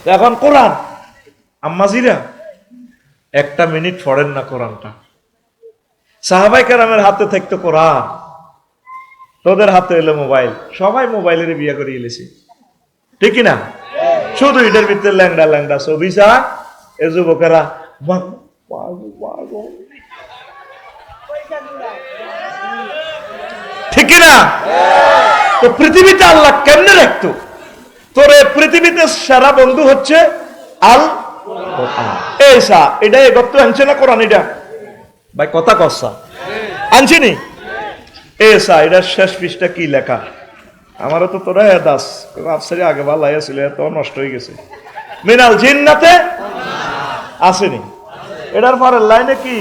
এখন কোরআন আম্মাজিরা একটা মিনিট পড়েন না কোরআনটা। সাহাবায়ে কেরামের হাতে থাকতো কোরআন, তোদের হাতে এলো মোবাইল, সবাই মোবাইলের বিয়ে করে এলেছে, ঠিক না? শুধু এটার ভিতরে ল্যাংডা ল্যাংডা ছবি চা, এ যুবকেরা ঠিক না? তো পৃথিবীতে আল্লাহ কেমনে রাখতো? তোর পৃথিবীতে সেরা বন্ধু হচ্ছে আল এসা। এটা গত আনছে না কোরআন? এটা ভাই কথা কসা আনছিনি? এসা এটার শেষ পৃষ্ঠা কি লেখা? আমারও তো তোরা দাস আফসারি আগে ভালো ছিল, এত নষ্ট হয়ে গেছে। মিনাল জিন্নাতে আসেনি। এটার পরের লাইনে কি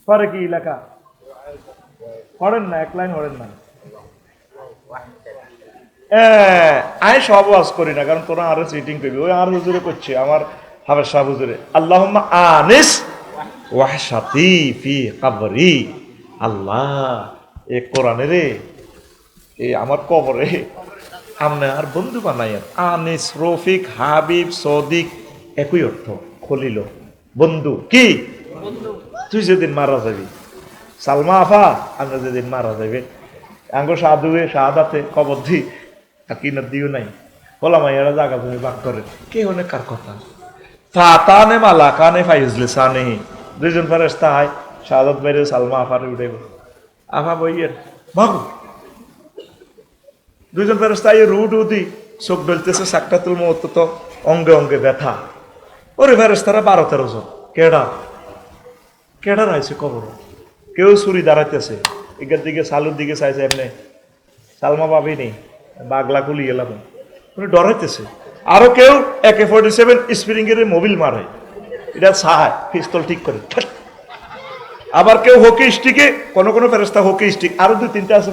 পরে কি লেখা? পড়েন না, এক লাইন পড়েন না। আমি সব ওয়াজ করি না, কারণ তোরা আরো চিটিং করবি। ওই আর হুজুরে করছে, আমার হাবের সাহেব হুজুরে, আল্লাহুম্মা আনিস ওয়াহশাতি ফি কবরি। আল্লাহ এ কোরআনে রে, এই আমার কবরে আমনে আর বন্ধু বানাইয়েন। আনিস, রফিক, হাবিব, সদিক একই অর্থ। খলিল বন্ধু, কি তুই যেদিন মারা যাবি, সালমা আফা আমরা যেদিন মারা যাবে, আঙ্গ সাধুয়ে শাহাদাতে কবর দি আর কিনা দিও নাই, বলা মাইয়ারা জাগা জমি বাক করে কে অনেক কার কথা। ফাতানে মালা কানে ফাইজলে সানে, দুইজন ফেরেশতা হয়, শাহাদাত বাইরে সালমা আফারে উঠে আফা বইয়ের বাবু, দুইজন ফেরেশতা রুট উদি চোখ ডলতেছে, সাকরাতুল মউত তো অঙ্গে অঙ্গে ব্যথা। ওরে ফেরেশতারা 12-13 জন। কেডা রাইছে কবর? কেউ ছুরি দাঁড়াইতেছে, এগার দিকে সালুর দিকে চাইছে, এমনি সালমা পাবি নি, বাগলা কুলি গেলাম, ডরাইতেছে। আরো কেউ AK-47 স্প্রিং এর মোবিল মারে, এটা চায় পিস্তল ঠিক করে। আবার কেউ হকি স্টিকে, কোন ফেরেশতা হকি স্টিক, আরো 2-3টা আছে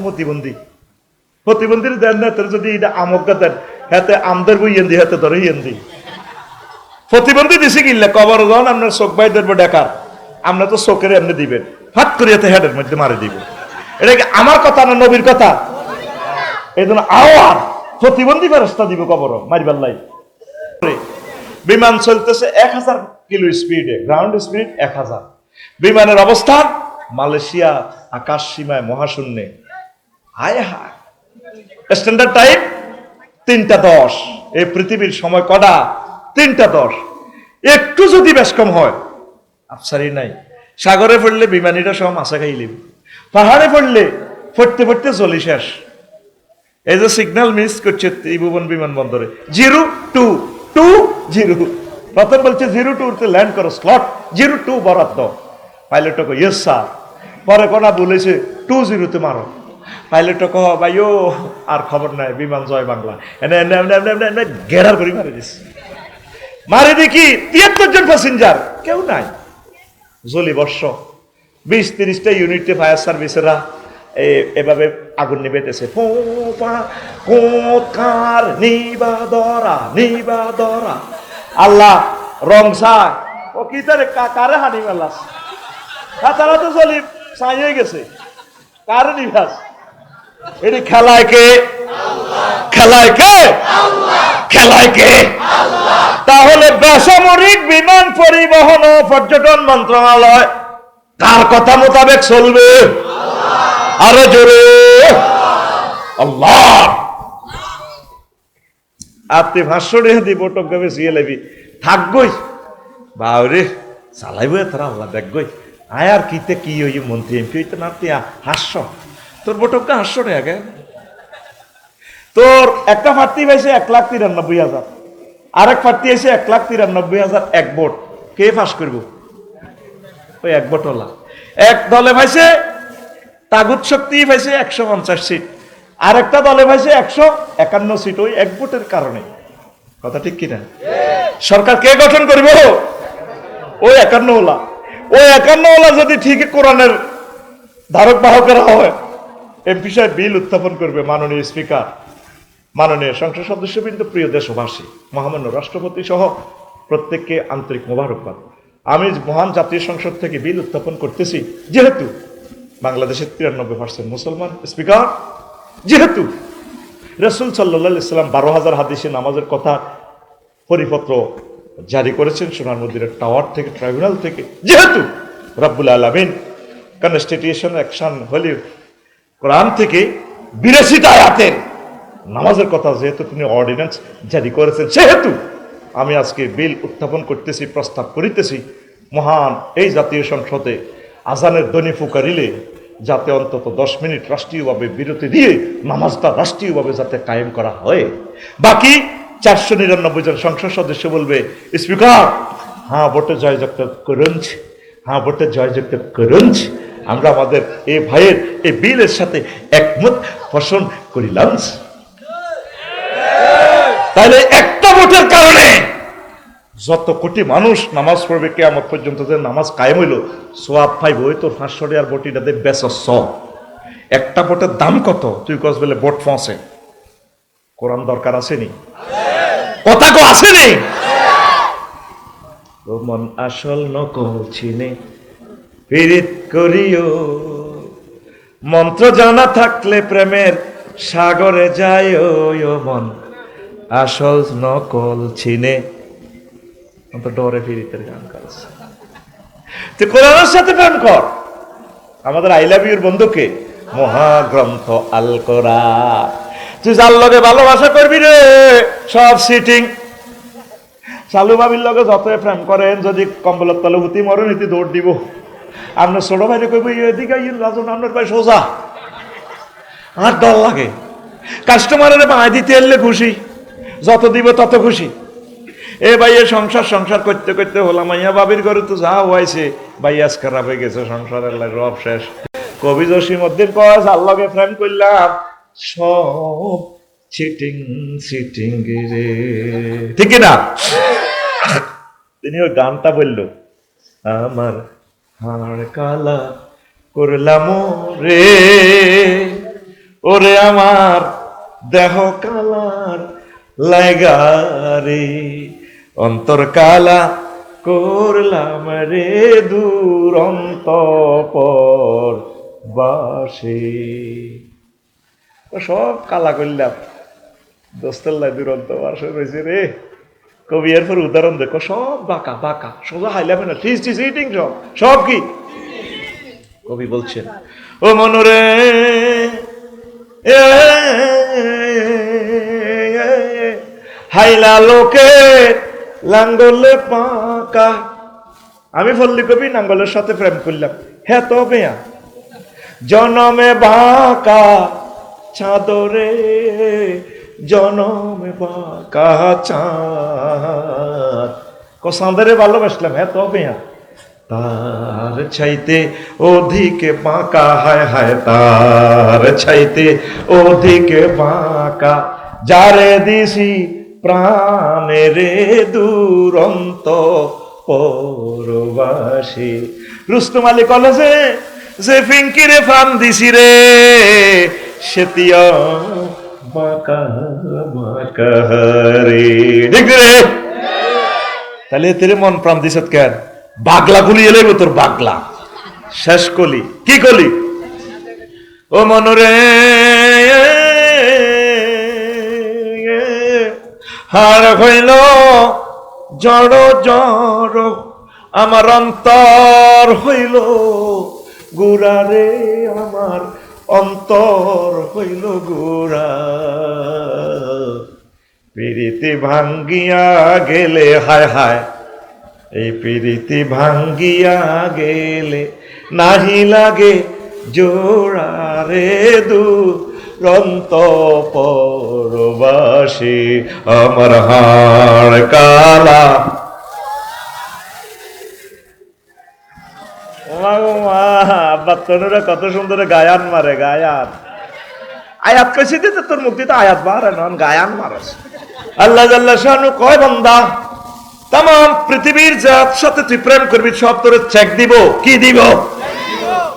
প্রতিবন্ধীর দেন না, তোর যদি এটা আমজ্ঞা দেন হাতে আমদের বই এন্দি, হাতে ধরে এন্দি প্রতিবন্ধী দিছে কিনলে কবর যখন আপনার চোখ বাই ধরবো ডাকার, আমরা তো চোখের এমনি দিবেন, ফাট করিয়া হেডের মধ্যে মারি দিব। এটা কি আমার কথা না নবীর কথা? এই জন্য আওয়ার প্রতিবন্ধী ফেরেশতা দিব কবর মারিবার লাই। বিমান চলতেছে 1000 কিলো স্পিডে, গ্রাউন্ড স্পিড 1000। বিমানের অবস্থান মালয়েশিয়া, আকাশ সীমায় মহাশূন্যে। হায় হায়, স্ট্যান্ডার্ড টাইম 3টা 10। এই পৃথিবীর সময় কটা? 3টা 10। একটু যদি বেশ কম হয় আফসারি নাই। সাগরে পড়লে বিমানিটা সব মাছা খাইলিম, পাহাড়ে পড়লে পড়তে চলি শেষ। এই যে সিগন্যাল মিস করছে ত্রিভুবন বিমানবন্দরে, 0220, প্রথম বলছে 02 ল্যান্ড করো, স্লট 02 বরাদ্দ। পাইলট কো ইয়েস স্যার, পরে কোনা বলেছে 20 মারো। পাইলট কো ভাইও আর খবর নাই, বিমান জয় বাংলা। এনে এনে এনে এনে এনে গেরার করে মারি দিস, মারি দেখি 73 জন প্যাসেঞ্জার, কেউ নাই। জলি বর্ষ 20-30টা ইউনিটে ফায়ার সার্ভিসেরা এভাবে আগুন নিবেতেছে। আল্লাহ রং ছায় ও কি তারে কারে হানি মেলাস, তারা তো জলি ছাই হয়ে গেছে, কারে নিভাস? এটি খেলায় কে? খেলায় কে? তাহলে বেসামরিক বিমান পরিবহন ও পর্যটন মন্ত্রণালয় কার কথা মোতাবেক চলবে? আরো জোরে আল্লাহ। আপনি 500 টাকা দিব টকগাবে সিএলবি থাকবই বাউরে চালাইব তারা, আল্লাহ দেখবই। আয় আর কিতে কি ওই মন্ত্রী এমপি হইতে না, তুই হাস্য, তোর বটকটা 500 টাকা। তোর একটা প্রার্থী পাইছে 1,93,000, আরেক প্রার্থী আছে 1,93,000 এক ভোট। কে পাস করবো? ওই এক ভোটওয়ালা। এক দলে পাইছে তাগুত শক্তি পাইছে 150 সিট, আরেকটা দলে পাইছে 151 সিট, ওই এক ভোটের কারণে। কথা ঠিক কিনা? সরকার কে গঠন করবো? ওই 51ওয়ালা। ওই 51ওয়ালা যদি ঠিক কোরআনের ধারক বাহকেরা হয়, এমপি সাহেব বিল উত্থাপন করবে। মাননীয় স্পিকার, মাননীয় সংসদ সদস্যবৃন্দ, প্রিয় দেশবাসী, মহামান্য রাষ্ট্রপতি সহ প্রত্যেককে আন্তরিক মোবারকবাদ। আমি মহান জাতীয় সংসদ থেকে বিল উত্থাপন করতেছি, যেহেতু বাংলাদেশের 93% মুসলমান। স্পিকার, যেহেতু রাসূল সাল্লাল্লাহু আলাইহি সাল্লাম 12,000 হাদিসে নামাজের কথা পরিপত্র জারি করেছেন সোনার মন্দিরের টাওয়ার থেকে, ট্রাইব্যুনাল থেকে। যেহেতু রব্বুল আলামিন কনস্টিটিউশন অ্যাকশন হলে কোরআন থেকে 82টা আয়াতের নামাজের কথা যেহেতু তিনি অর্ডিন্যান্স জারি করেছেন, সেহেতু আমি আজকে বিল উত্থাপন করতেছি, প্রস্তাব করিতেছি মহান এই জাতীয় সংসদে আজানের ধ্বনি ফুকারিলে যাতে অন্তত 10 মিনিট রাষ্ট্রীয়ভাবে বিরতি দিয়ে নামাজটা রাষ্ট্রীয়ভাবে যাতে কায়েম করা হয়। বাকি 499 জন সংসদ সদস্য বলবে, স্পিকার হ্যাঁ ভোটে জয়যুক্ত করুন, হ্যাঁ ভোটে জয়যুক্ত করুন, আমরা আমাদের এই ভাইয়ের এই বিলের সাথে একমত পোষণ করিলাম। তাহলে একটা ভোটের কারণে যত কোটি মানুষ নামাজ পড়বে কিয়ামত পর্যন্ত, যে নামাজ কায়েম হইল, সোয়াব পাইব। ওই তোর 500 টাকার বটিটাতে বেচছ, একটা ভোটের দাম কত? তুই কস বলে ভোট ফসে। কোরআন দরকার আসেনি? কথা কো আসেনি? মন আসল নকল চিনে পীড়িত করিও, মন্ত্র জানা থাকলে প্রেমের সাগরে যায় মন আসল নকল চিনে। ডরে ফিরিতের গান করছে, তুই কোরআনের সাথে প্রেম কর। আমাদের আই লাভ ইউর বন্ধুকে মহাগ্রন্থ আল কোরআন, তুই যার লগে ভালোবাসা করবি রে সব সিটিং। চালু বাবির লগে যত প্রেম করেন, যদি কম্বলের তলে হুতি মরেন ইতি দৌড় দিব। আপনার ছোট ভাইরে কইব এদিকে রাজন আপনার ভাই সোজা, আর ডর লাগে। কাস্টমারের বাঁধ দিতে এলে খুশি, যত দিব তত খুশি। এ ভাইয়া সংসার সংসার করতে করতে হলাম, মাইয়া বাবির ঘরে তো যা হয়েছে ভাই আজ খারাপ হয়ে গেছে, সংসারের রব শেষ। কবি জসিমউদ্দিন কয় আল্লাহকে প্রেম করলাম সব চিটিং চিটিং রে, ঠিক না? তিনি ওই গানটা বলল, আমার হাড় কালা করলাম রে, ওরে আমার দেহ কালার লাগারে, অন্তর কালা করলাম রে দুরন্ত পর বাসে। সব কালা করলাম, দোস্তের লাই দুরন্ত বাসে রয়েছে রে। কবি এরপর উদাহরণ দেখো, সব বাঁকা বাঁকা, সোজা হাইলাম না, সিটিং সব সব কি? কবি বলছেন, ও মনরে হাইলা লোকে লাঙ্গলে পাকা। আমি ফল্লি কবি নাঙ্গলের সাথে প্রেম করলাম, হ্যাঁ তো বেয়া জনমে বাঁকা চাঁদরে, জনমে বাঁকা চাঁদ, চাঁদরে ভালোবাসলাম, হ্যাঁ তো বেয়া তার চাইতে অধিকে বাঁকা, হায় হায় তার চাইতে অধিকে বাঁকা, যারে দিছি প্রাণে রে দুরন্ত পরবাসী। রুস্তম আলী কলেজে যে ফিঙ্কিরে ফান দিছি রে, সেতিয়া বাঁকা বাঁকা রে, ঠিক রে? তাহলে তেরে মন প্রাণ দিছ কেন? বাগলা গুলি এলে তোর বাগলা শেষ কলি, কি কলি? ও মনরে হার হইল জড় জড়, আমার অন্তর হইল গুড়া রে, আমার অন্তর হইল গুড়া। প্রীতি ভাঙ্গিয়া গেলে, হায় হায় এই প্রীতি ভাঙ্গিয়া গেলে নাহি লাগে জোড়া রে দুরন্ত পরবাসী, আমার হাড় কালা। বাচ্চারা কত সুন্দর গায়ান মারে, গায়ান আয়াত কইছি দিতে তোর মুক্তিতে আয়াত বাড়ে নন গায়ান মারস। আল্লাহ জাল্লা শানু কয় বান্দা, তাম পৃথিবীর জাত সাথে তুই প্রেম করবি, সব তোর চেক দিব। কি দিব?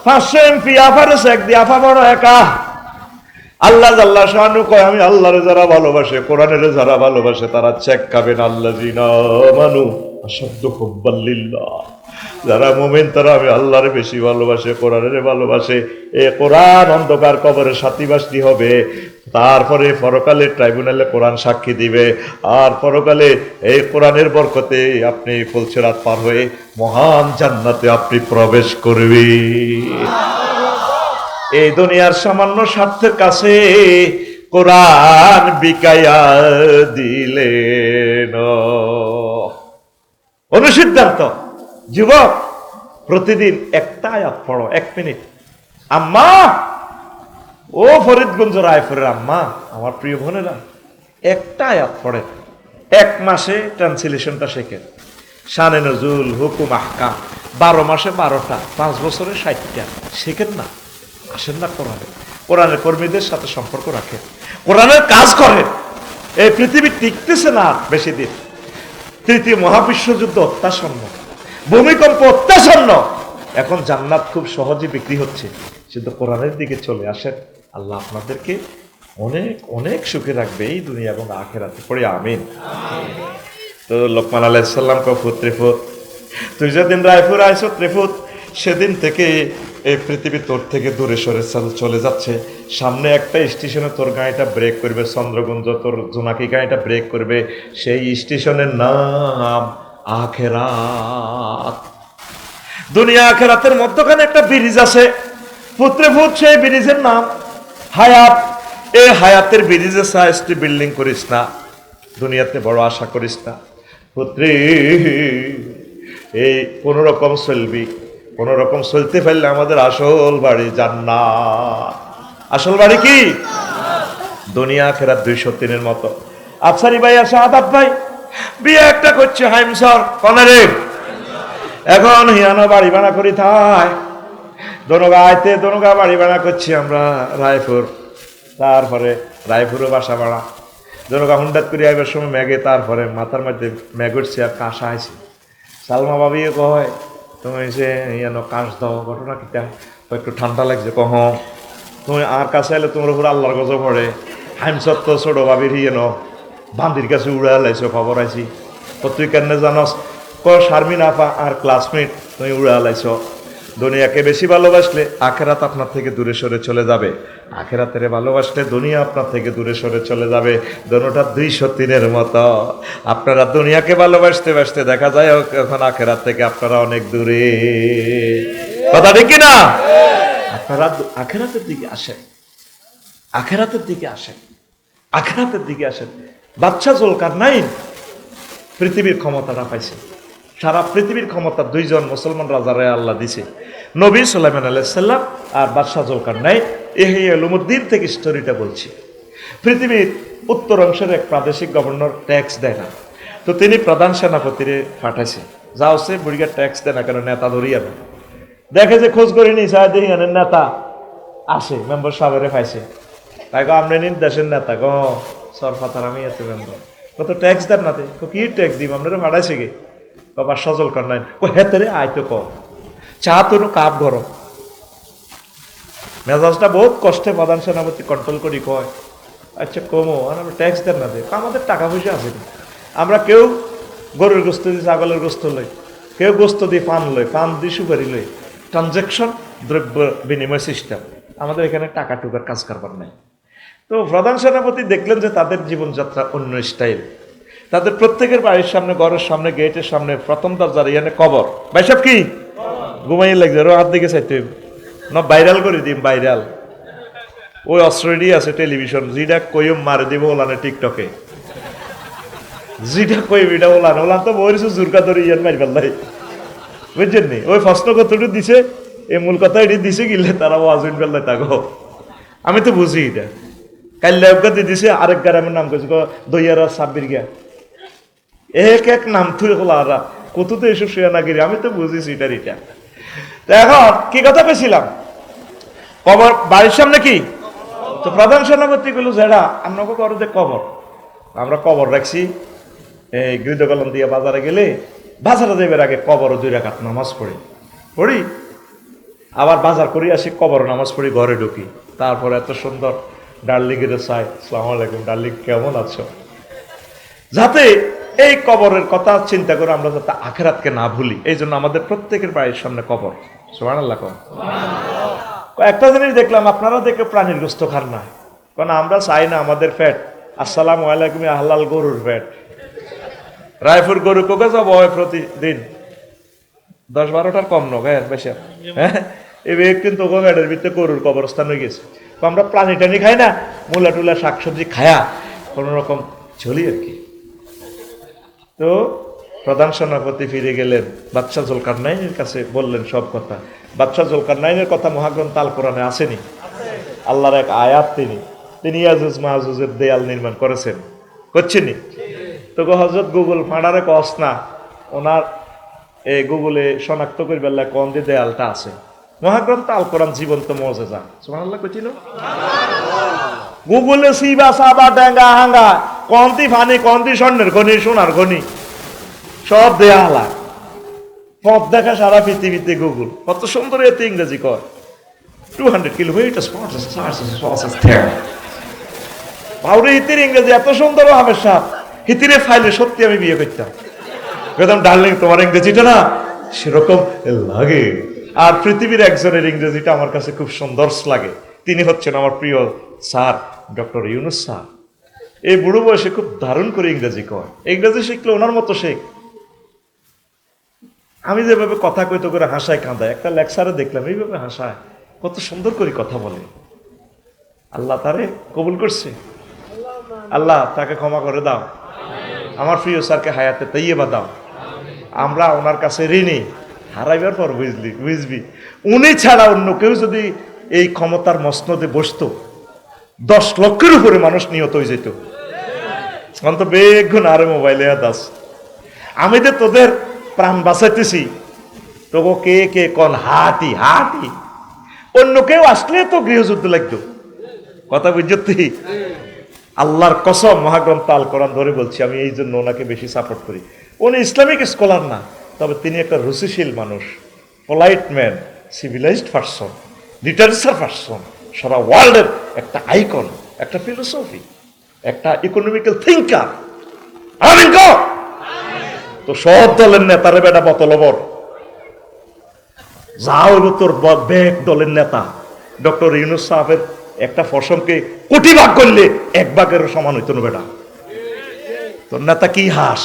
500 MP আফারে চেক দি, আফা বড় একা। আল্লাহ জাল্লা শানু কয় আমি আল্লাহরে যারা ভালোবাসে, কোরআনের যারা ভালোবাসে তারা চেক খাবেন। আল্লাযিনা আমানু আশাদ্দু হুব্বান লিল্লাহ। যারা মুমিন তারা আমি আল্লাহরে বেশি ভালোবাসে, কোরআনের ভালোবাসে। এ কোরআন অন্ধকার কবরের সাথীবাসী হবে, তারপরে পরকালে ট্রাইব্যুনালে কোরআন সাক্ষী দিবে, আর পরকালে এই কোরআনের বরকতে আপনি ফুলসিরাত পার হয়ে মহান জান্নাতে আপনি প্রবেশ করবে। এই দুনিয়ার সামান্য স্বার্থের কাছে কোরআন বিকাইয়া দিলেন। অনুসিদ্ধান্ত যুবক, প্রতিদিন একটা আয়াত পড়ো, 1 মিনিট। আম্মা, ও ফরিদগঞ্জ রায়পুরের আম্মা, আমার প্রিয় বোনেরা, একটা আয়াত পড়ে 1 মাসে ট্রান্সলেশনটা শেখেন। শানে নজুল, হুকুম, আহকাম 12 মাসে 12টা, 5 বছরে 60টা শেখেন না? আসেন না কোরআনে, কোরআনের কর্মীদের সাথে সম্পর্ক রাখেন, কোরআনের কাজ করেন। এই পৃথিবী টিকতেছে না বেশি দিন। 3য় মহাবিশ্বযুদ্ধ অত্যাসন্ন, ভূমিকম্প অত্যাসন্ন, এখন জান্নাত খুব সহজে বিক্রি হচ্ছে। শুধু কোরআনের দিকে চলে আসেন, আল্লাহ আপনাদেরকে অনেক অনেক সুখে রাখবে এই দুনিয়া এবং আখিরাতে। পড়ে আমিন। তো লোকমান আলাইহিস সালাম কো পুত্রপুত, তুই যেদিন রায়পুর আইছো ত্রিপুত, সেদিন থেকে এই পৃথিবী তোর থেকে দূরে সরে চলে যাচ্ছে। সামনে একটা স্টেশনে তোর গাড়িটা ব্রেক করবে, চন্দ্রগুঞ্জ, তোর জোনাকি গাড়িটা ব্রেক করবে। সেই স্টেশনের নাম আখেরাত। দুনিয়া আখেরাতের মধ্যখানে একটা ব্রিজ আছে পুত্রপুত, সেই ব্রিজের নাম হায়াত। এই হায়াতের ব্রিজে সাইজটি বিল্ডিং করিস না, দুনিয়াতে বড় আশা করিস না পুত্রী। এই কোনো রকম চলবি, কোন রকম চলতে পারলে আমাদের আসল বাড়ি জান্নাত। আসল বাড়ি কি? দুনিয়া আখিরাত 203-এর মতো। আফসারি ভাই আর শাহাদাত ভাই বিয়ে একটা করছে হাইমসর কনারে, এখন হিয়ানো বাড়ি ভাড়া করি থাই দনগা আইতে, দনগা বাড়ি ভাড়া করছি আমরা রায়পুর, তারপরে রায়পুরও বাসা ভাড়া। দনগা হুন্ডাত করে আইবার সময় ম্যাগে, তারপরে মাথার মধ্যে ম্যাগ উঠছে আর কাঁসা আইছে। সালমা ভাবিও কয় তুমি সে ইয়ানো কাশ দাও, ঘটনা কিটা? একটু ঠান্ডা লাগছে। কহ তুমি আর কাছে এলে তোমার উপর আল্লাহর গজব পড়ে। হাইমসত তো ছোট ভাবির হিয়েনো বান্দির কাছে উড়ে লাইছো, খবর আইছি। তুই কেন জানস? ক শারমিন আফা আর ক্লাসমেট তুমি উড়ে লাইছো। দুনিয়াকে বেশি ভালোবাসলে আখেরাত আপনার থেকে দূরে সরে চলে যাবে, আখেরাতের ভালোবাসলে দুনিয়া আপনার থেকে দূরে সরে চলে যাবে। দোনোটা 203-এর মতো। আপনারা দুনিয়াকে ভালোবাসতে বাসতে দেখা যায় এখন আখেরাত থেকে আপনারা অনেক দূরে। কথা ঠিক না? আপনারা আখেরাতের দিকে আসেন, আখেরাতের দিকে আসেন, আখেরাতের দিকে আসেন। বাদশা জুলকারনাইন পৃথিবীর ক্ষমতাটা পাইছে, সারা পৃথিবীর ক্ষমতা 2 জন মুসলমান রাজারে আল্লাহ দিছে, নবী সুলাইমান আলাইহিস সালাম আর বাদশা জুলকারনাইন। ইহইয়া উলুমুদ্দিন থেকে স্টোরিটা বলছি। পৃথিবীর উত্তর অংশের এক প্রাদেশিক গভর্নর ট্যাক্স দেয় না, তো তিনি প্রধান সেনাপতিরে পাঠাইছে, যাও সে বুড়িগা ট্যাক্স দেয় না কেন, নেতা ধরিয়া না। দেখে যে খোঁজ করে নি সাহেব দেখি নেতা আসে, মেম্বার সাহেবের পাইছে। তাই গো আপনি নিন দেশের নেতা গো সরফাতার, আমি এত মেম্বার কত ট্যাক্স দেন না, কি ট্যাক্স দিব আপনারা ভাড়াইছে গে? বাবার সজল কর নাই হেতরে আয়তো ক চা তোর কাপ গরম। মেজাজটা বহুত কষ্টে প্রধান সেনাপতি কন্ট্রোল করি কয়, আচ্ছা কমো, আর আমরা ট্যাক্স দেন না, আমাদের টাকা পয়সা আছে না, আমরা কেউ গরুর গোস্ত দিয়ে ছাগলের গোস্ত লই, কেউ গোস্ত দিয়ে পান লই, পান দিয়ে সুপারি লই, ট্রানজ্যাকশন দ্রব্য বিনিময় সিস্টেম, আমাদের এখানে টাকা টুকার কাজ কারবার নাই। তো প্রধান সেনাপতি দেখলেন যে তাদের জীবনযাত্রা অন্য স্টাইল, তাদের প্রত্যেকের বাড়ির সামনে, ঘরের সামনে, গেটের সামনে প্রথম দরজার ইয়ানে কবর। ভাই সব কি ঘুমাই লাগছে, ওর হাত দিকে চাইতে না ভাইরাল করে দিম, ভাইরাল ওই অস্ট্রেলিয়া আছে টেলিভিশন, যেটা কইম মারে দিব ওলানে টিকটকে, যেটা কইম এটা ওলান, ওলান তো বলেছে জুরকা ধরে ইয়ান মারি ফেললাই, বুঝছেন নি? ওই প্রশ্ন কতটুকু দিছে, এই মূল কথা এটি দিছে গিলে তারা ওয়াজুন ফেললাই তাগো। আমি তো বুঝি এটা কাল্লা দিছে, আরেক গ্রামের নাম কইছে দইয়ারা সাব্বির গিয়া, এক এক নাম থুয়ে খোলা কত তো এসব শুয়ে না গিরি, আমি তো বুঝেছি এটার এটা। এখন কি কথা পেয়েছিলাম, কবর বাড়ির সামনে কি, তো প্রধান সেনাপতি গুলো যেটা আপনাকে করো যে কবর, আমরা কবর রাখছি এই গৃহকলম দিয়ে বাজারে গেলে, বাজারে যাইবার আগে কবর 2 রাকাত নামাজ পড়ি, আবার বাজার করি আসি, কবর নামাজ পড়ি, ঘরে ঢুকি, তারপর এত সুন্দর ডার্লিং এর চাই, আসসালামু আলাইকুম ডার্লিং কেমন আছো, যাতে এই কবরের কথা চিন্তা করে আমরা যাতে আখিরাতকে না ভুলি, এই জন্য আমাদের প্রত্যেকের বাড়ির সামনে কবর। সুবহানাল্লাহ। একটা জিনিস দেখলাম, আপনারা দেখে প্রাণীর গোস্ত খান না, কারণ আমরা চাই না আমাদের ফ্যাট আসসালামু আলাইকুম হালাল গরুর ফ্যাট। রায়পুর গরু কোকে যাব হয় প্রতিদিন 10-12টার কম নয় বেশি। হ্যাঁ, এই কিন্তু ফ্যাটের ভিতরে গরুর কবরস্থান হয়ে গেছে। আমরা প্রাণী টানি খাই না, মূলা টুলা শাকসবজি খায়া কোন রকম চলি আর কি। তো প্রধান সেনাপতি ফিরে গেলেন, বাদশাহ জুলকারনাইনের কাছে বললেন সব কথা। বাদশাহ জুলকারনাইনের কথা মহাগ্রন্থ আল কোরআনে আসেনি, আল্লাহর এক আয়াত। তিনি ইয়াজুজ মাহাজুজের দেয়াল নির্মাণ করেছেন, করছেননি তো? হযরত গুগল ফাঁড়ারে কস না, ওনার এই গুগলে শনাক্ত করে বেলা কোন দিয়ে দেয়ালটা আছে। মহাগ্রন্থ আল কোরআন জীবন্ত মুজিজা। সুবহানাল্লাহ কইছিল। গুগলে সিবা সাবা ডেঙ্গা হাঙ্গা কোনটি ফানি কোনটি স্বর্ণের খনি সোনার খনি সব দেয়া হালা পথ দেখা সারা পৃথিবীতে গুগল। কত সুন্দর এতে ইংরেজি কয়। 200 কিলোমিটার পাউরে হিতির ইংরেজি এত সুন্দর হামেশা হিতিরে ফাইলে সত্যি আমি বিয়ে করতাম। একদম ডার্লিং তোমার ইংরেজিটা না সেরকম লাগে। আর পৃথিবীর একজনের ইংরেজিটা আমার কাছে খুব সুন্দর লাগে, তিনি হচ্ছেন আমার প্রিয় স্যার ডক্টর ইউনুস স্যার। এই বুড়ো বয়সে খুব দারুণ করে ইংরেজি কয়। ইংরেজি শিখলে ওনার মতো শেখ। আমি যেভাবে কথা কইতে করে হাসায় কাঁদায়, একটা লেকচারে দেখলাম এইভাবে হাসায়, কত সুন্দর করে কথা বলে। আল্লাহ তারে কবুল করছে, আল্লাহ তাকে ক্ষমা করে দাও। আমার প্রিয় স্যারকে হায়াতে তাইয়্যিবা দাও। আমরা ওনার কাছে ঋণী, হারাইবার পর বুঝবি উনি ছাড়া অন্য কেউ যদি এই ক্ষমতার মসনদে বসতো 10 লক্ষের উপরে মানুষ নিহত হয়ে যেত। অন্ত বেগুন আরে মোবাইলে দাস আমি তো তোদের প্রাণ বাঁচাইতেছি, তবু কে কে কোন হাতি হাতি অন্য কেউ আসলে তো গৃহযুদ্ধ লাগতো। কথা বুঝতি? আল্লাহর কসম মহাগ্রন্থ আল কোরআন ধরে বলছি, আমি এই জন্য ওনাকে বেশি সাপোর্ট করি। উনি ইসলামিক স্কলার না, তবে তিনি একটা রুচিশীল মানুষ, polite man, civilised person, literature person, সারা ওয়ার্ল্ডের একটা আইকন, একটা ফিলোসফি, একটা ইকোনমিক্যাল থিঙ্কার। আমিন কও। তো সব দলের নেতারে বেটা বতলবর যা হইব তোর ব্যাগ দলের নেতা ডক্টর ইউনুস সাহেবের একটা ফসলকে কোটি ভাগ করলে 1 ভাগেরও সমান হইতো না বেটা। তোর নেতা কি হাস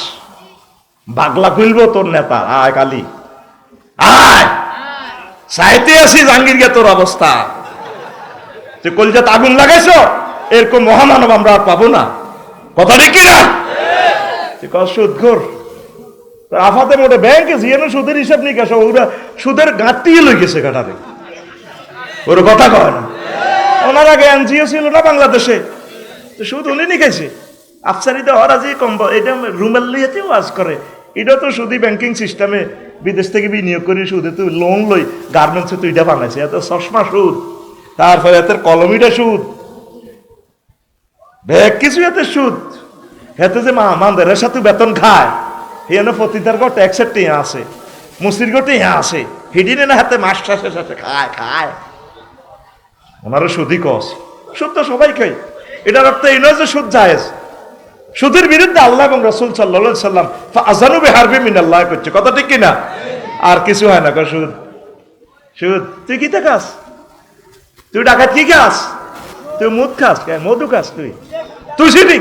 বাগলা খুলবো তোর নেতা। আয় কালি আয় চাইতে আসি জাহাঙ্গীর গে তোর অবস্থা। তুই কলজাত আগুন লাগাইছ, এরকম মহামানব আমরা আর পাবো না। কথা ঠিক না? তুই কর সুদঘর আফাতে মোটে ব্যাংকে জিয়ানো সুদের হিসাব নিকাশ, ওরা সুদের গাঁটিয়ে লই গেছে গাটারে, ওর কথা কয় না। ওনার আগে এনজিও ছিল না বাংলাদেশে, সুদ উনি নিকাইছে। আফসারিতে হরাজি কম, এটা রুমেল লিয়েতে ওয়াজ করে। এটা তো শুধু ব্যাংকিং সিস্টেমে বিদেশ থেকে বিনিয়োগ করি, সুদে তুই লোন লই গার্মেন্টসে তুই এটা বানাইছে, এত চশমা সুদ, তারপরে এত কলমিটা সুদ, ব্যাগ কিছু এত সুদ। এতে যে মানদের সাথে বেতন খায়, এনে পতিতার গো ট্যাক্সের টিয়া আছে, মুসির গো টিয়া আছে, হিডিনে না হাতে মাস চাষের সাথে খায় খায়। ওনারও সুদই কস, সুদ তো সবাই খাই। এটার অর্থ এই নয় যে সুদ জায়েজ। সুদের বিরুদ্ধে আল্লাহ এবং রাসূল সাল্লাল্লাহু আলাইহি সাল্লাম ফাযানু বিহারবি মিনাল্লাহ করছে। কথা ঠিক কিনা? আর কিছু হয় না। সুদ সুদ তুই কি খাস? তুই ডাকাত কি খাস? তুই মদ খাস? মধু খাস? তুই তুই সিটিং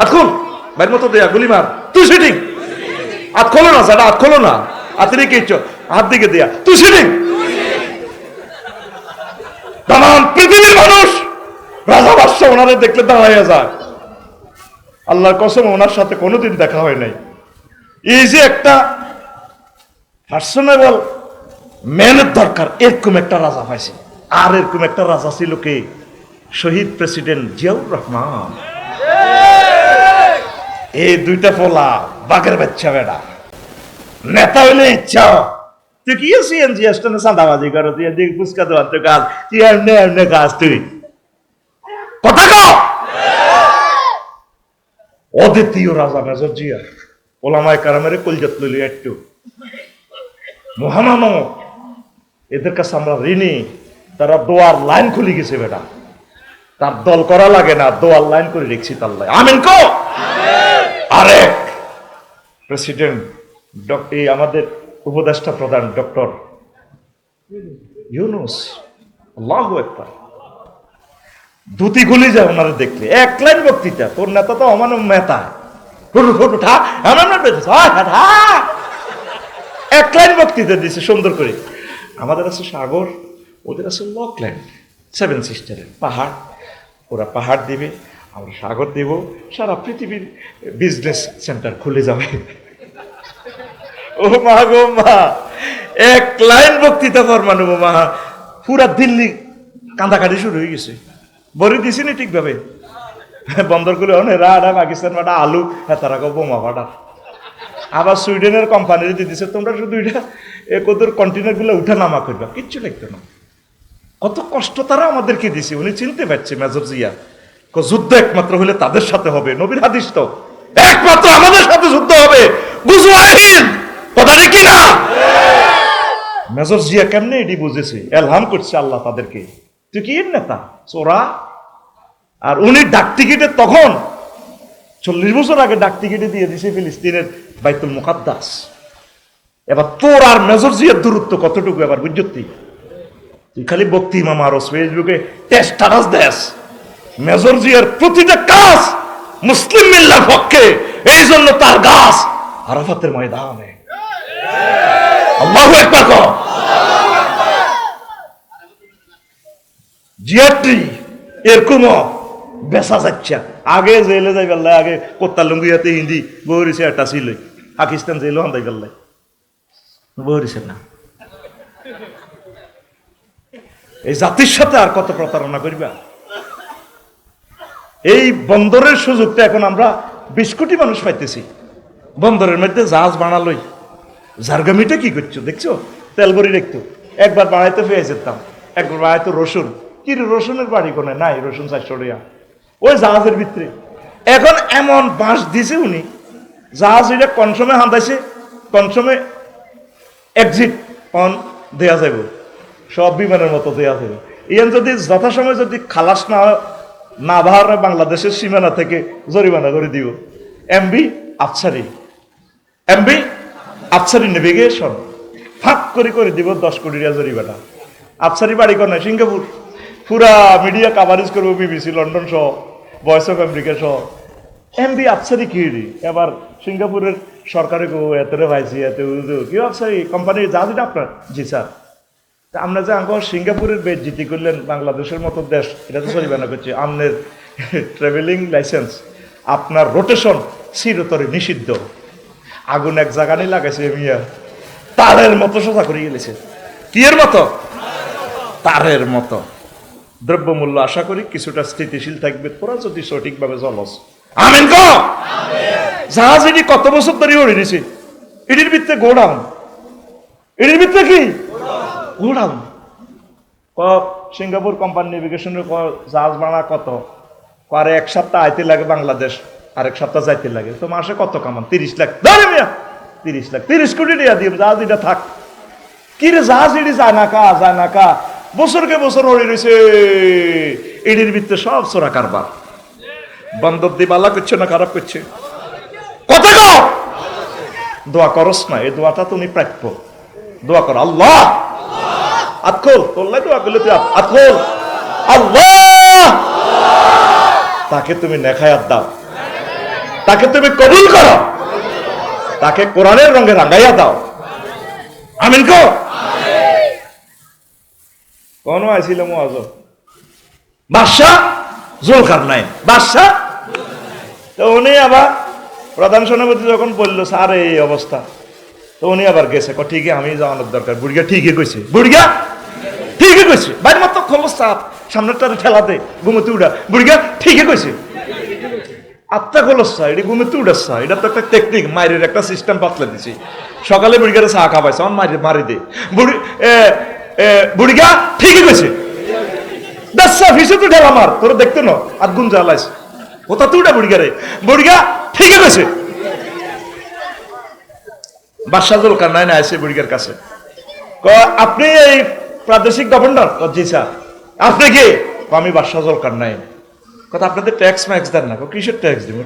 আতখুল বাইর মতো দেয়া গুলি মার। তুই সিটিং হাত খোলো না, সেটা হাত খোলো না, হাতের কি হাত দিকে দেয়া। তুই সিটিং তাম পৃথিবীর মানুষ রাজা বাদশা ওনারে দেখলে দাঁড়াইয়া যায়। আল্লাহর কসম ওনার সাথে কোনোদিন দেখা হয় নাই। এই যে একটা পার্সোনেবল ম্যানের দরকার, এরকম একটা রাজা পাইছে। আর এরকম একটা রাজা ছিল কে? শহীদ প্রেসিডেন্ট জিয়াউর রহমান। এই দুইটা পোলা বাঘের বাচ্চা বেড়া নেতা হইলে ইচ্ছা। তুই কি সিএনজি স্টেশনে চাঁদাবাজি করো, তুই এদিকে ফুচকা দেওয়ার তো কাজ, তুই এমনি এমনি কাজ। তুই কথা কও। অদ্বিতীয় রাজা মেজর জিয়া ওলামায়ে কেরামের কলজাত লইল একটু মহামানব। এদের কাছে আমরা ঋণী। তারা দোয়ার লাইন খুলে গেছে বেটা, তার দল করা লাগে না, দোয়ার লাইন করে রেখছি তার লাই। আমিন কো। আরেক প্রেসিডেন্ট এই আমাদের উপদেষ্টা প্রধান ডক্টর ইউনূস, আল্লাহু আকবার, ধুতি খুলি যায় ওনারা দেখলে। এক লাইন বক্তৃতা, তোর নেতা তো অমানব মেতা, এক লাইন বক্তৃতা দিছে সুন্দর করে। আমাদের আছে সাগর, ওদের আছে লকল্যান্ড, 7 সিস্টারের পাহাড়। ওরা পাহাড় দিবে, আমরা সাগর দেব, সারা পৃথিবীর বিজনেস সেন্টার খুলে যাবে। ও মা গো মা, এক লাইন বক্তৃতা ফরমানো মা, পুরা দিল্লি কান্দাকাটি শুরু হয়ে গেছে। বলে দিছি নি ঠিকভাবে, বন্দর করে অনেক রাডা পাকিস্তান মাটা আলু, হ্যাঁ তারা বোমা ফাটা। আবার সুইডেনের কোম্পানির দিয়ে দিছে, তোমরা শুধু এটা কত কন্টেনার গুলো উঠা নামা করবা, কিচ্ছু লাগতো না। কত কষ্ট তারা আমাদেরকে দিছে, উনি চিনতে পারছে মেজর জিয়া। যুদ্ধ একমাত্র হলে তাদের সাথে হবে, নবীর হাদিস তো একমাত্র আমাদের সাথে যুদ্ধ হবে। বুঝো আহিন কথা দেখি না, মেজর জিয়া কেমনে এটি বুঝেছে, এলহাম করছে আল্লাহ তাদেরকে। তুই কি নেতা চোরা? আর উনি ডাক টিকিটে তখন 40 বছর আগে ডাক টিকিটে দিয়ে দিছে ফিলিস্তিনের বাইতুল মুকাদ্দাস। এবার তোর আর মেজর জিয়ার দূরত্ব কতটুকু এবার বুঝতি? তুই খালি বক্তি মামা আর ফেসবুকে টেস্টারাস দেশ। মেজর জিয়ার প্রতিটা কাজ মুসলিম মিল্লার পক্ষে, এই জন্য তার গাছ আরাফাতের ময়দানে। আল্লাহু আকবার কর। জিয়াত্রী এরকমও বেসা যাচ্ছে। আগে জেলে যাই বেল্লায়, আগে কোত্তা লুঙ্গিয়াতে হিন্দি বহরিছে একটা ছিল, পাকিস্তান জেলও আন্দাই বেল্লায় বহরিছে না। এই জাতির সাথে আর কত প্রতারণা করিবা? এই বন্দরের সুযোগটা এখন আমরা 20 কোটি মানুষ পাইতেছি। বন্দরের মধ্যে জাহাজ বানালোই, ঝাড়গামিটা কি করছো দেখছো? তেল ভরি রাখতো, একবার বাড়াইতে পেয়ে যেতাম, একবার বাড়াইতো রসুন। কি রসুনের বাড়ি কোনে নাই, রসুন 400 টাকা ওই জাহাজের ভিতরে। এখন এমন বাঁশ দিছে উনি, জাহাজ এটা কনসমে হান্দাইছে, কনসমে এক্সিট অন দেয়া যাইব, সব বিমানের মতো দেয়া যাবে। ইয়ান যদি যথাসময় যদি খালাস না বাহারে বাংলাদেশের সীমানা থেকে জরিমানা করে দিব। এমবি আফসারি নেভিগেশন ফাঁক করে দিব 10 কোটি টাকা জরিমানা। আফসারি বাড়ি কোন সিঙ্গাপুর, পুরা মিডিয়া কাভারেজ করবো, বিবিসি লন্ডন সহ, ভয়েস অফ আমেরিকা সহ। এমবি আফসারি কি? এবার সিঙ্গাপুরের সরকারে এতরে ভাইছি এত কি আফসারি কোম্পানি জাহাজ আপনার? জি স্যার। আমরা যে আঙ্ক সিঙ্গাপুরের বেজ্জিতি করলেন, বাংলাদেশের মতো দেশ এটা তো জরিমানা করছে। আপনার ট্রাভেলিং লাইসেন্স, আপনার রোটেশন চিরতরে নিষিদ্ধ। আগুন এক জায়গায় লাগাইছে মিয়া, তারের মতো সোজা করে গেলেছে। কি এর মতো? তারের মতো। দ্রব্যমূল্য আশা করি কিছুটা স্থিতিশীল থাকবে, তোরা যদি সঠিকভাবে চলস। আমিন গো। জাহাজ এটি কত বছর ধরে উড়ে দিছে, এটির ভিতরে গোডাউন, এটির ভিতরে কি গোডাউন। সিঙ্গাপুর কোম্পানি নেভিগেশনের জাহাজ বানা কত, আর 1 সপ্তাহ আইতে লাগে বাংলাদেশ, আর 1 সপ্তাহ যাইতে লাগে, তো মাসে কত কামান? 30 লাখ। ধরে মিয়া 30 লাখ, 30 কোটি টাকা দিয়ে জাহাজ এটা থাক। কি রে জাহাজ এটি যায় না কা বছরকে বছর হয়ে রয়েছে, এটির ভিতরে সব চোরা কারবার। বন্দর দিয়ে বালা করছে না খারাপ করছে? কত দোয়া করস না, এই দোয়াটা তুমি প্রাপ্য। দোয়া কর, আল্লাহ আতখোল, তোল্লাই দোয়া করলে তুই আতখোল, আল্লাহ তাকে তুমি নেখায়াত দাও, তাকে তুমি কবুল করো, তাকে কোরআনের রঙে রাঙাইয়া দাও। আমিন কো। কোন আইছিল মুআজ বাদশাহ জুলকারনাইন, বাদশাহ। তো উনি আবার প্রধান সেনাপতি যখন বললো স্যার এই অবস্থা, তো উনি আবার গেছে, ঠিক আমি যাওয়ানোর দরকার। বুড়িয়া ঠিকই কইছে, বুড়িয়া ঠিকই কইছে, বাইর মতো খবর সাপ সামনেটারে ঠেলাতে ঘুমোতে উঠা, বুড়িয়া ঠিকই কইছে। আত্মা খোলসা এটি ঘুমোতে উঠাচ্ছা, এটা তো একটা টেকনিক, মায়ের একটা সিস্টেম পাতলে দিছি। সকালে বুড়িয়ারে চা খাওয়াইছে, আমার মারি দে বুড়িয়া ঠিকই কইছে। দাসা ফিসে তো ঢেলা মার, তোরা দেখতে না আর গুন জ্বালাইছে, কোথা তুই উঠা বুড়িয়ারে, বুড়িয়া ঠিকই কইছে। বাদশাহ জুলকারনাইন আসে বুড়িয়ার কাছে, আপনি এই প্রাদেশিক গভর্নর? জি স্যার। আপনি কি? আমি বাদশাহ জুলকারনাইন। কথা আপনাদের ট্যাক্স ম্যাক্স দেন না? কিসের ট্যাক্স দিব,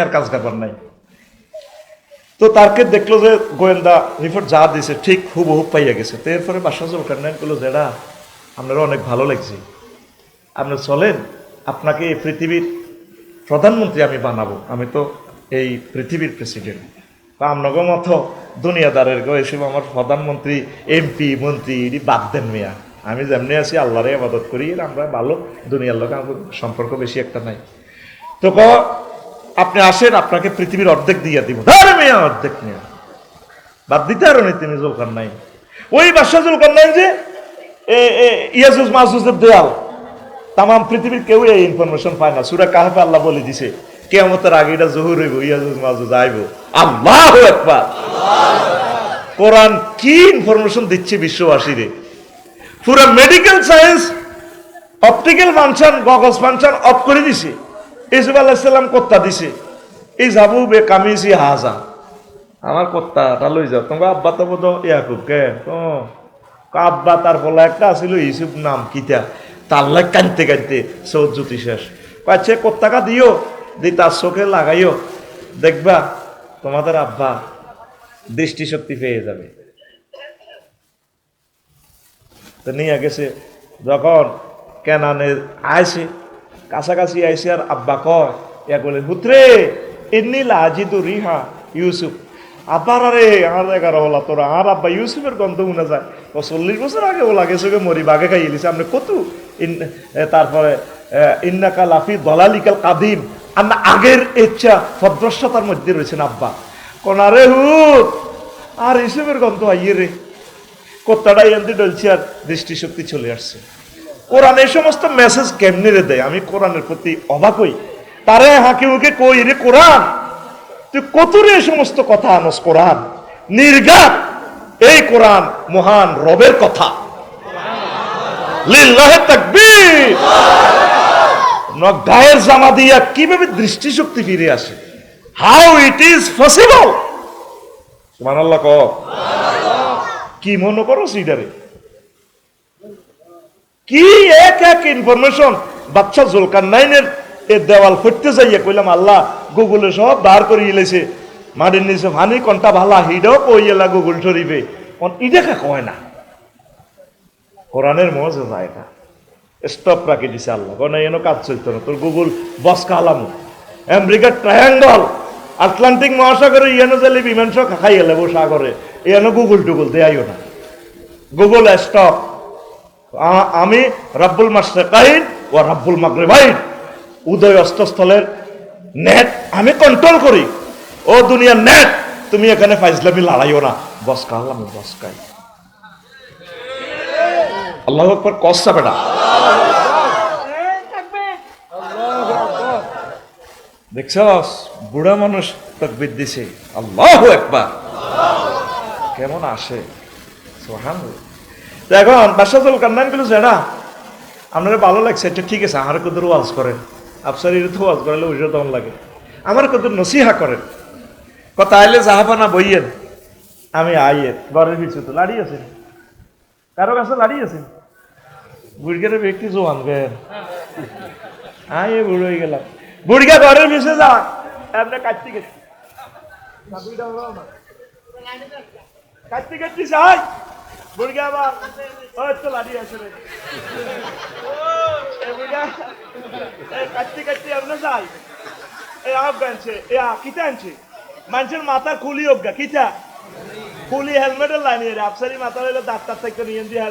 আর কাজ কারবার নাই। তো তারকে দেখলো যে গোয়েন্দা রিপোর্ট যা দিছে ঠিক হুবহু পাইয়া গেছে। তো এরপরে বাদশাহ জুলকারনাইন বলল, যেটা আপনারা অনেক ভালো লাগছে, আপনি চলেন, আপনাকে এই পৃথিবীর প্রধানমন্ত্রী আমি বানাবো, আমি তো এই পৃথিবীর প্রেসিডেন্ট। আপনাকে মতো দুনিয়াদারের গো এসব আমার প্রধানমন্ত্রী এমপি মন্ত্রী এটি বাদ দেন মিয়া, আমি যেমনি আছি আল্লাহরে ইবাদত করি, আমরা ভালো, দুনিয়ার লোক আমার সম্পর্ক বেশি একটা নাই। তো আপনি আসেন, আপনাকে পৃথিবীর অর্ধেক দিয়ে দিব। আরে মিয়া অর্ধেক মিয়া বাদ দিতে আরো নেই তিনি জুলকারনাইন। ওই বাদশাহ জুলকারনাইন যে ইয়াজুজ মাজুজের দেয়াল, তাম পৃথিবীর কেউ এই ইনফরমেশন পায় না। সূরা কাহফে আল্লাহ বলে দিছে কিয়ামতের আগে এটা জহুর হইব, ইয়াজুজ মাজুজ আইব। আল্লাহু আকবার। কোরআন কি ইনফরমেশন দিচ্ছে বিশ্ববাসীরে। পুরো medical science optical function goggles function of করে দিছে। ইউসুফ আলাইহিস সালাম কোত্তা দিছে, এই যাবু বে কামিজি হাজা, আমার কোত্তাটা লই যাও। তোমার আব্বা তো বোধ ইয়াকুব কে তো আব্বা, তার বলা একটা আছিল ইউসুফ নাম কিতা, তার লাগ কানতে কানতে চোখ জ্যোতি শেষ। কাছে কোত্তাকা দিও, দি তার চোখে লাগাইও, দেখবা তোমাদের আব্বা দৃষ্টিশক্তি পেয়ে যাবে। তো নিয়ে গেছে, যখন কেনানে আইসে কাছাকাছি আইসে, আর আব্বা কয় ইয়া বলে, পুত্রে এমনি লাজিদু রিহা ইউসুফ। আব্বার আরে আর 11 হলা তোরা, আর আব্বা ইউসুফের গন্ধ উনা যায়। 40 বছর আগে ওলা গেছে মরি বাঘে খাইয়ে দিছে আপনি কত। তারপরে ইন্নাকা লাফি দলালিকাল কাদিম, আমরা আগের ইচ্ছা ভদ্রস্বতার মধ্যে রয়েছেন আব্বা। কোনারে হুত আর ইউসুফের গন্ধ আইয়ে রে, কোত্তাটা এমনি ডলছে আর দৃষ্টিশক্তি চলে আসছে। কোরআন এই সমস্ত মেসেজ কেমনি রে দেয়, আমি কোরআনের প্রতি অবাক হই। তারে হাঁকে উকে কই রে কোরআন, তুই কত রে এই সমস্ত কথা আনস। কোরআন নির্ঘাত, এই কোরআন মহান রবের কথা। লিল্লাহে তাকবীর। গায়ের জামা দিয়া কিভাবে দৃষ্টিশক্তি ফিরে আসে, হাউ ইট ইজ পসিবল। সুবহানাল্লাহ কও। কি মনে করো সিডারে, কি এক এক ইনফরমেশন। বাদশাহ জুলকারনাইনের এই দেওয়াল ফুটতে যাইয়া কইলাম আল্লাহ গুগলে সব বার করে ইলেছে, মাটির নিচে ফানি কোনটা ভালা হিডও কই এলা গুগল শরীফে ইডেকা কয় না। কোরআনের মুজিজা এটা। স্টপ রাখি দিছে আল্লাহ, কোন এনো কাজ চলতো না। তোর গুগল বসকা আলামু আমেরিকার ট্রায়াঙ্গল আটলান্টিক মহাসাগরে ইয়ানো জালি বিমান সহ খাই এলাবো সাগরে, ইয়ানো গুগল টুগল দেয়াইও না। Google stop. আমি রাব্বুল মাশরিকাইন ও রাব্বুল মাগরিবাইন, উদয় অস্তস্থলের নেট আমি কন্ট্রোল করি। ও দুনিয়ার নেট, তুমি এখানে ফাইজলামি লড়াইও না। বসকা আলামু বসকাই। আল্লাহু আকবার। কসা বেটা দেখছস, বুড়া মানুষ তাকবীর দিছে আল্লাহু আকবার, কেমন আসে সুবহানাল্লাহ। এখন বাদশাহ জুলকারনাইন বলে, যেটা আপনারা ভালো লাগছে এটা ঠিক আছে, আমার কত ওয়াজ করেন, আফসার তো ওয়াজ করালে ওইটা দম লাগে, আমার কত নসিহা করেন। কথা আইলে জাহাবানা বইয়েন, আমি আইয়ের ঘরের পিছু তো লাড়ি আছেন, কারো কাছে লাড়ি আছেন, বুড়িগার ব্যক্তি জোয়ান গেন, আইয়ে বুড়ো হয়ে গেলাম। বুড়িগা ঘরের পিছু যা, আপনি কাটতে কাটতে কাটতে কাটতে যাই, বুড়িগা আবার ওই তো লাড়ি আছে রে, কাটতে কাটতে আপনি যাই। এ আপ আনছে, এ কিতা আনছে, মানুষের মাথা খুলি অজ্ঞা কিতা খুলি হেলমেটের লাইনি রে, আফসারি মাথা হইলে ডাক্তার থেকে নিয়ে দিয়ে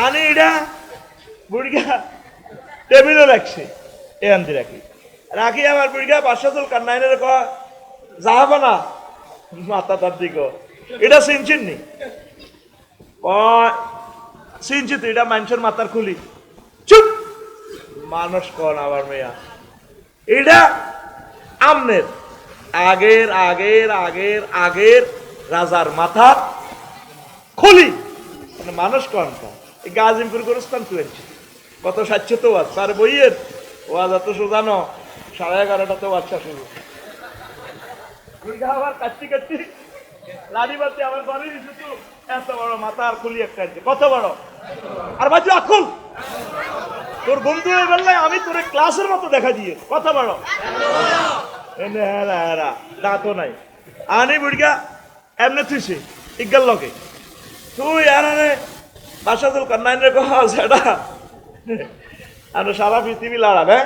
আনি এটা বুড়িগা টেবিলও রাখছে, এ আনতে রাখি রাখি আমার বুড়িগা বাদশাহ জুলকারনাইনের যাহাবা না মাথা তার দিকে এটা চিনছেন নি, চিনছি তো, এটা মানুষের মাথার খুলি। চুপ মানুষ কন আবার মেয়া, এটা আমনের আগের আগের আগের আগের রাজার মাথা খুলি, মানে মানুষ কন গাজিমপুর গোরস্থান তুলেছি কত 700 তো ওয়াজ, স্যার বইয়ের ওয়াজ এত সোজানো 11:30 বাচ্চা শুরু আবার কাটতি কাটতি লাড়ি বাতি আমার ঘরে দিচ্ছে তো, এত বড় মাথা আর খুলি একটা কত বড়, আর বাচ্চা আকুল তোর বন্ধু হয়ে বললে আমি তোর ক্লাসের মতো দেখা দিয়ে কত বড়, দাঁতও নাই আনি বুড়িগা এমনি থুইছে ইজ্ঞাল লগে তুই আরে বাসা দরকার নাই রে কহ সেটা আর সারা পৃথিবী লাড়া না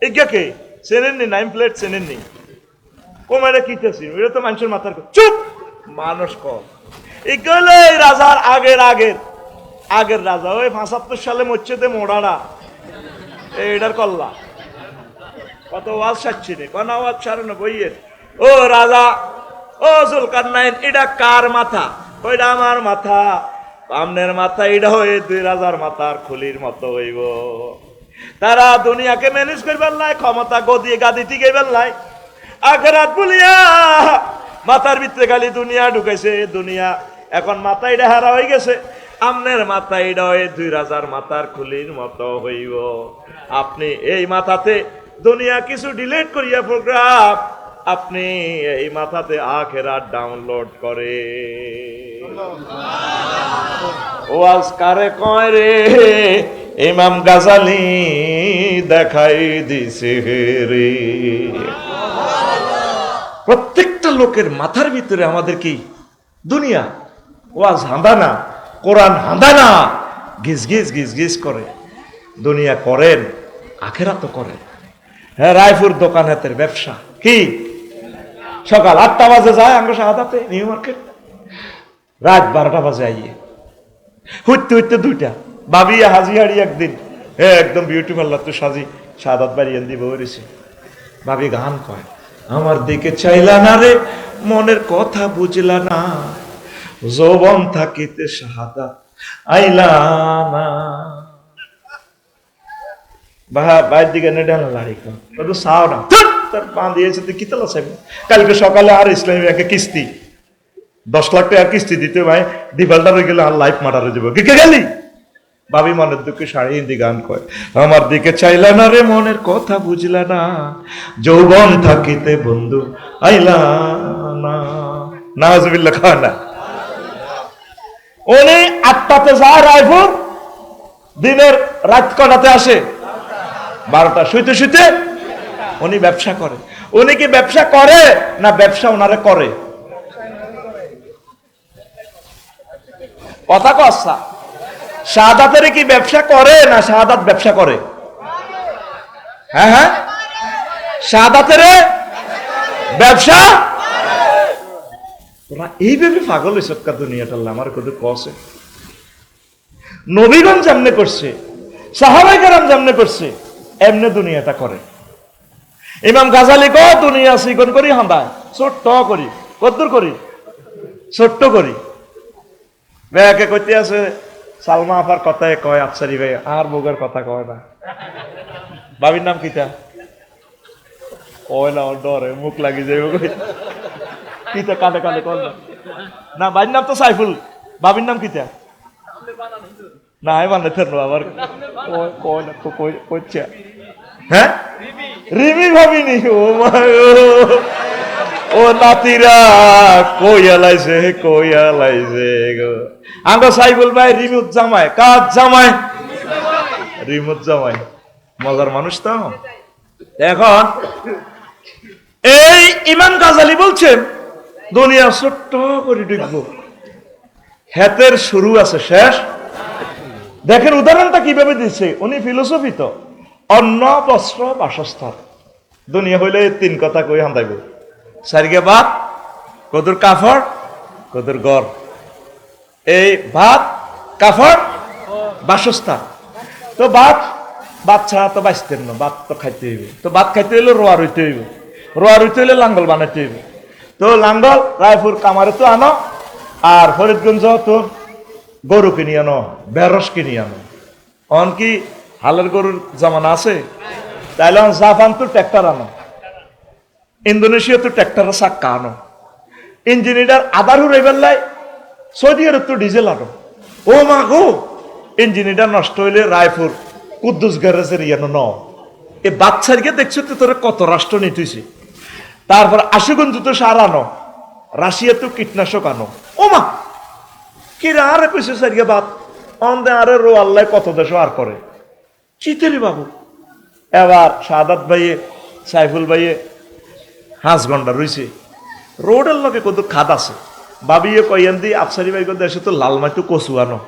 ইজ্ঞাকে চেনেননি নাইম প্লেট চেনেননি কমাইরা কিতেছি এটা তো মানুষের মাথার চুপ মানুষ কম ইজ্ঞাল রাজার আগের রাজা ওই ৭৫ সালে মরছেতে মোড়ারা এইটার কল্লা কত ওয়াজ সাচ্ছি রে কোন আওয়াজ সারানো বইয়ের ও রাজা ও জুলকারনাইন এটা কার মাথা ওইটা আমার মাথা আমনের মাথা এটা হয়ে ২ রাজার মাথার খুলির মতো হইব তারা দুনিয়াকে ম্যানেজ করবার লাই ক্ষমতা গদিয়ে গাদি টিকাইবার লাই আখেরাত বলিয়া মাথার ভিতরে খালি দুনিয়া ঢুকাইছে দুনিয়া এখন মাথা এটা হারা হয়ে গেছে আমনের মাথা এটা হয়ে ২ রাজার মাথার খুলির মতো হইব আপনি এই মাথাতে দুনিয়া কিছু ডিলিট করিয়া প্রোগ্রাম আপনি এই মাথাতে আখেরাত ডাউনলোড করে ওয়াজ কারে কয় রে ইমাম গাজালি দেখাই দিছে রে প্রত্যেকটা লোকের মাথার ভিতরে আমাদের কি দুনিয়া ওয়াজ হাঁদানা কোরআন হাঁদানা গিজ গিজ গিজ গিজ করে দুনিয়া করেন আখেরাত করেন হ্যাঁ রায়পুর দোকান হাতের ব্যবসা কি সকাল ৮টা বাজে যায় আমরা শাহাদাতে নিউ মার্কেট রাত ১২টা বাজে আইয়ে হইতে হইতে ২টা ভাবিয়া হাজি হাড়ি একদিন একদম বিউটি পার্লার তো সাজি শাহাদাত বাড়িয়ে দিব বেরিয়েছি ভাবি গান কয় আমার দিকে চাইলা না রে মনের কথা বুঝলা না যৌবন থাকিতে শাহাদাত আইলা না বাইর দিকে নেডালা লাড়ি তো চাও না তার পা দিয়েছে তুই কিতলা চাইবে কালকে সকালে আর ইসলামী ব্যাংকে কিস্তি ১০ লাখ টাকা কিস্তি দিতে ভাই ডিফল্টার হয়ে গেলে আর লাইফ মার্ডার হয়ে যাবো কে গেলি ভাবি মনের দুঃখে শাড়ি হিন্দি গান কয় আমার দিকে চাইলা না রে মনের কথা বুঝলা না যৌবন থাকিতে বন্ধু আইলা না নাউজুবিল্লাহ খাওয়া না উনি ৮টাতে যায় রায়পুর দিনের রাত কটাতে আসে ১২টা শুইতে শুইতে উনি ব্যবসা করে উনি কি ব্যবসা করে না ব্যবসা ওনারে করে কথা কচ্ছা শাহাদাতের কি ব্যবসা করে না শাহাদাত ব্যবসা করে হ্যাঁ হ্যাঁ শাহাদাতের ব্যবসা ওরা এইভাবে পাগল হয়েছে দুনিয়াটা আমার কত কষে নবীগঞ্জ যেমনে করছে সাহাবায়ে কেরাম যেমনে করছে এমনি দুনিয়াটা করে ইমাম গাজালি কো দুনিয়া সিগন করি হাঁদা ছোট্ট করি কদ্দুর করি ছোট্ট করি ব্যাকে কইতে আছে সালমা আপার কথায় কয় আফসারি ভাই আর বউয়ের কথা কয় না বাবির নাম কিটা কয় না ডরে মুখ লাগি যাবে কিতা কাঁদে কাঁদে কয় না বাবির নাম তো সাইফুল বাবির নাম কিটা না আমি বানাইতে আবার কয় না কইছে হ্যাঁ রিমি ভাবিনি ও মা ও নাতিরা কইয়ালাইছে গো আঙ্গ সাইফুল ভাই রিমুত জামাই কাজ জামাই রিমুত জামাই মজার মানুষ তো এখন এই ইমাম গাজালি বলছেন দুনিয়া ছোট্ট করে ঢুকবো হেতের শুরু আছে শেষ দেখেন উদাহরণটা কিভাবে দিচ্ছে উনি ফিলোসফি তো অন্ন বস্ত্র বাসস্থান দুনিয়া হইলে ৩ কথা কই হান্দাইব সারিগে ভাত কদুর কাফড় কদুর গড় এই ভাত কাফড় বাসস্থান তো ভাত ছাড়া তো বাঁচতেন না ভাত তো খাইতে হইবে তো ভাত খাইতে হইলে রোয়া রইতে হইলে লাঙ্গল বানাইতে হইবে তো লাঙ্গল রায়পুর কামারে তো আনো আর ফরিদগঞ্জ তো গরু কিনি আনো বেরস কিনি আনো অন কি হালের গরুর জামানা আছে তাইলে জাপান তো ট্র্যাক্টর আনো ইন্দোনেশিয়া তো ট্র্যাক্টরের চাক্কা আনো ইঞ্জিনিয়ার আধার উড়াইবার লাই সৌদি আরব তো ডিজেল আনো ও মা গো ইঞ্জিনিয়ার নষ্ট হইলে রায়পুর কুদ্দুস গ্যারেজের ইয়ানো ন এই বাচ্চারিকে দেখছো তো তোরা কত রাষ্ট্র নিতেছি তারপর আশুগঞ্জ তো সার আনো রাশিয়া তো কীটনাশক আনো ও মা কি আরে কইছে সারিয়া বাত অন্দে আরে রো আল্লাহ কত দেশ আর করে চিতেরি বাবু এবার শাহাদাত ভাইয়ে সাইফুল ভাইয়ে হাঁস গন্ডা রইছে রোডের লগে কত খাদ আছে বাবিয়ে কইয়ান দি আফসারি ভাই দেশে তো লাল মাটি কচু আনো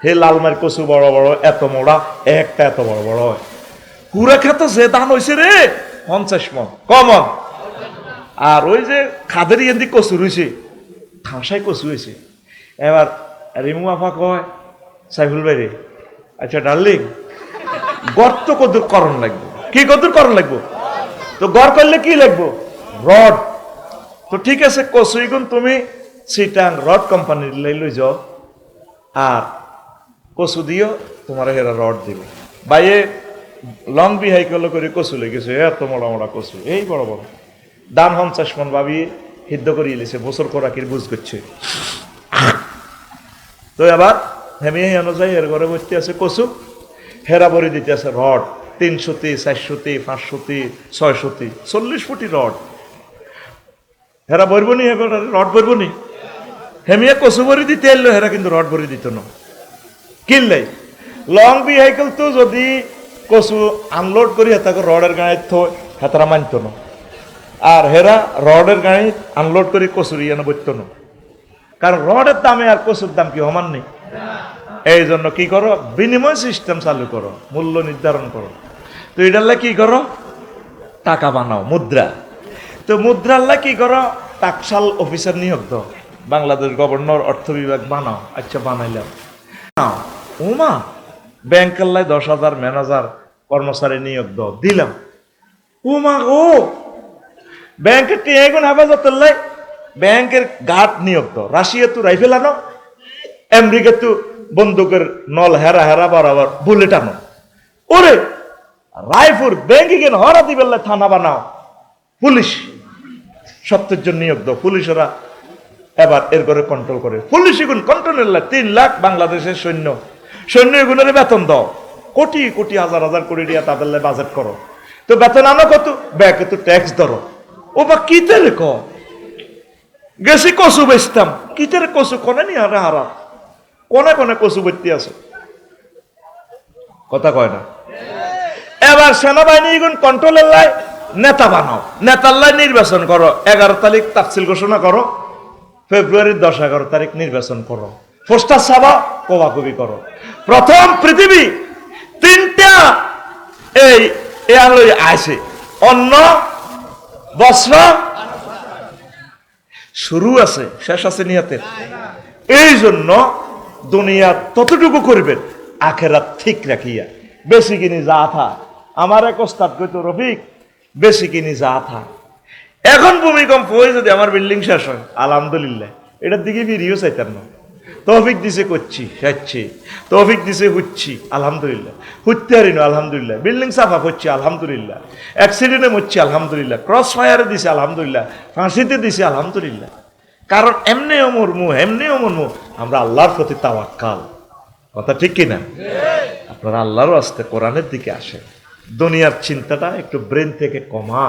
হে লাল মার কচু বড় বড় এত মোড়া একটা এত বড় বড় হয় পুরা খেত যে ধান হয়েছে রে 50 মন কমন আর ওই যে খাদের ইয়ান্দি কচু রয়েছে ঠাঁসাই কচু হয়েছে এবার রিমু আফা কয় সাইফুল ভাই রে আচ্ছা ডার্লিং গর্ত কদূর করণ লাগবে কি কদূর করণ লাগবো তো গড় করলে কি লাগবো রড তো ঠিক আছে কচু এগুন তুমি সিটাং রড কোম্পানির লই যাও আর কচু দিও তোমার হেরা রড দিবে বাইয়ে লং বিহাইকল করে কচু লেগেছে এত মোড়া মোড়া কচু এই বড় বড় দান 50 মন ভাবি সিদ্ধ করে এলেছে বছর করাকির বুঝ করছে তো আবার হেমি অনুযায়ী এর ঘরে ভর্তি আছে কচু হেরা ভরে দিতে আছে রড 300তে 400তে 500তে 600তে 40 ফুটি রড হেরা ভরবো নি এবার রড ভরবো নি হেমিয়া কচু ভরে দিতে এলো হেরা কিন্তু রড ভরে দিত না কিনলাই লং বিহাইকেল তো যদি কচু আনলোড করি হেতাকে রডের গায়ে থই হেতারা মানত না আর হেরা রডের গায়ে আনলোড করে কচুর ইয়ানো বইত না কারণ রডের দামে আর কচুর দাম কি সমান নেই এই জন্য কি করো বিনিময় সিস্টেম চালু করো মূল্য নির্ধারণ করো তো এটার কি করো টাকা বানাও মুদ্রা তো মুদ্রার কি করো টাকশাল অফিসার নিয়োগ দাও বাংলাদেশ গভর্নর অর্থ বিভাগ বানাও আচ্ছা বানাইলাম ওমা ব্যাংকের লাই 10,000 ম্যানেজার কর্মচারী নিয়োগ দাও দিলাম ওমা ও ব্যাংকের টিয়াগুন হেফাজতের লাই ব্যাংকের গার্ড নিয়োগ দাও রাশিয়া তো রাইফেল আনো আমেরিকা তো বন্দুকের নল হেরা হেরা বরাবর বুলেট আনো ওরে রায়পুর ব্যাংকে গেন হরা দিবেল্লা থানা বানাও পুলিশ 70 জন নিয়োগ দাও পুলিশেরা এবার এর করে কন্ট্রোল করে পুলিশ এগুন কন্ট্রোলের 3 লাখ বাংলাদেশের সৈন্য এগুলোর বেতন দাও কোটি কোটি হাজার হাজার কোটি টাকা তাদের বাজেট করো তো বেতন আনো কত ব্যাংকে তো ট্যাক্স ধরো ও বা কিতের ক গেছি কচু বেচতাম কিতের কচু কনে নি হারা হারা কোনে কোনে কচু বেচতে আছে কথা কয় না এবার সেনাবাহিনী এগুন কন্ট্রোলের লাই নেতা বানাও নেতার লাই নির্বাচন করো 11 তারিখ তাফসিল ঘোষণা করো ফেব্রুয়ারির 10-11 তারিখ নির্বাচন করো পোস্টার ছাপা কোবাকুবি করো প্রথম পৃথিবী 3টা এই আলোই আসে অন্য বস্ত্র শুরু আছে শেষ আছে নিয়াতের এই জন্য দুনিয়া ততটুকু করবেন আখেরাত ঠিক রাখিয়া বেশি কিনি যা থা আমার এক ওস্তাদ কইতো রফিক বেশি কিনি যা থা এখন ভূমিকম্প হয়ে যদি আমার বিল্ডিং শেষ হয় আলহামদুলিল্লাহ এটার দিকে ভিডিও চাইতাম না তৌফিক দিছে করছি যাচ্ছি তৌফিক দিছে হুচ্ছি আলহামদুলিল্লাহ হুত্তে হারিনো আলহামদুলিল্লাহ বিল্ডিং সাফা করছি আলহামদুলিল্লাহ অ্যাক্সিডেন্টে মরছি আলহামদুলিল্লাহ ক্রস ফায়ারে দিছে আলহামদুলিল্লাহ ফাঁসিতে দিছে আলহামদুলিল্লাহ কারণ এমনিও মরমু আমরা আল্লাহর প্রতি তাওয়াক্কাল কথা ঠিক কিনা আপনারা আল্লাহর আস্তে কোরআনের দিকে আসেন দুনিয়ার চিন্তাটা একটু ব্রেন থেকে কমা